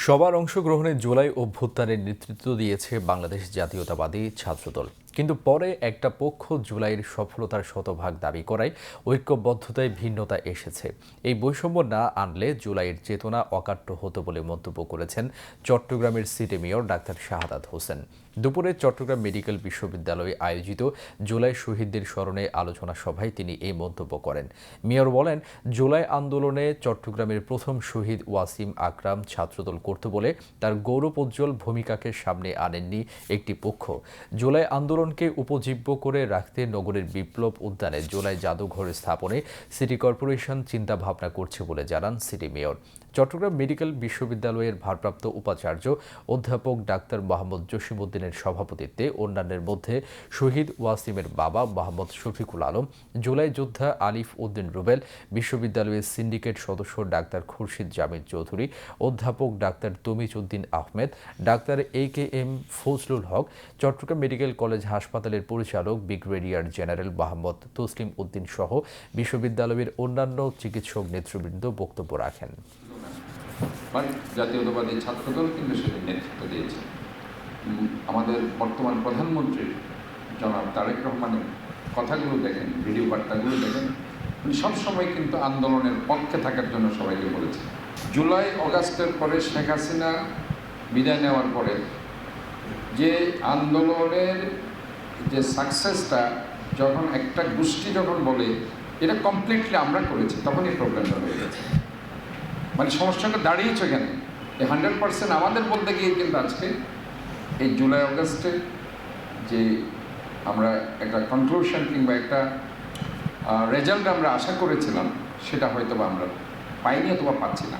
সবার অংশগ্রহণে জুলাই অভ্যুত্থানের নেতৃত্ব দিয়েছে বাংলাদেশ জাতীয়তাবাদী ছাত্রদল। কিন্তু পরে একটা পক্ষ জুলাইয়ের সফলতার শতভাগ দাবি করায় ঐক্যবদ্ধতায় ভিন্নতা এসেছে। এই বৈষম্য না আনলে জুলাইয়ের চেতনা অকাট্য হতো বলে মন্তব্য করেছেন চট্টগ্রামের city mayor doctor Shahadat Hossain. দুপুরে চট্টগ্রাম মেডিকেল বিশ্ববিদ্যালয়ে আয়োজিত জুলাই শহীদদের স্মরণে আলোচনা সভায় তিনি এই মন্তব্য করেন। মেয়র বলেন, জুলাই আন্দোলনে চট্টগ্রামের প্রথম শহীদ ওয়াসিম আকরাম ছাত্রদল করত বলে তার গৌরবোজ্জ্বল ভূমিকাকে সামনে আনেননি একটি পক্ষ। জুলাই আন্দোলনকে উপজীব্য করে রাখতে নগরের বিপ্লব উদ্যানে জুলাই জাদুঘর স্থাপনে সিটি কর্পোরেশন চিন্তাভাবনা করছে বলে জানান সিটি মেয়র। চট্টগ্রাম মেডিকেল বিশ্ববিদ্যালয়ের ভারপ্রাপ্ত উপাচার্য অধ্যাপক ডাক্তার মোহাম্মদ জসিমউদ্দিনের সভাপতিত্বে অন্যান্যের মধ্যে শহীদ ওয়াসিমের বাবা মোহাম্মদ শফিকুল আলম, জুলাই যোদ্ধা আলিফ উদ্দিন রুবেল, বিশ্ববিদ্যালয়ের সিন্ডিকেট সদস্য ডাক্তার খুরশিদ জামিল চৌধুরী, অধ্যাপক doctor Tamiz Uddin Ahmed, doctor AKM Fazlul Haq, Chattogram medical college হাসপাতালের পরিচালক ব্রিগেডিয়ার জেনারেল মোহাম্মদ তসলিম উদ্দিন সহ বিশ্ববিদ্যালয়ের অন্যান্য চিকিৎসক নেতৃবৃন্দ বক্তব্য রাখেন। জাতীয়তাবাদী ছাত্রদল কিন্তু সেটি নেতৃত্ব দিয়েছে। আমাদের বর্তমান প্রধানমন্ত্রীর জনাব তারেক রহমানের কথাগুলো দেখেন, ভিডিও বার্তাগুলো দেখেন, উনি সবসময় কিন্তু আন্দোলনের পক্ষে থাকার জন্য সবাইকে বলেছেন। জুলাই অগাস্টের পরে শেখ হাসিনা বিদায় নেওয়ার পরে যে আন্দোলনের যে সাকসেসটা, যখন একটা গোষ্ঠী যখন বলে এটা কমপ্লিটলি আমরা করেছি, তখন এই প্রবলেমটা হয়ে গেছে। মানে সমস্যাটা দাঁড়িয়েছে এখানে, এই 100% আমাদের বলতে গিয়ে কিন্তু আজকে এই জুলাই অগাস্টে যে আমরা একটা কনক্লুশন কিংবা একটা রেজাল্ট আমরা আশা করেছিলাম, সেটা হয়তো বা আমরা পাইনি অথবা পাচ্ছি না।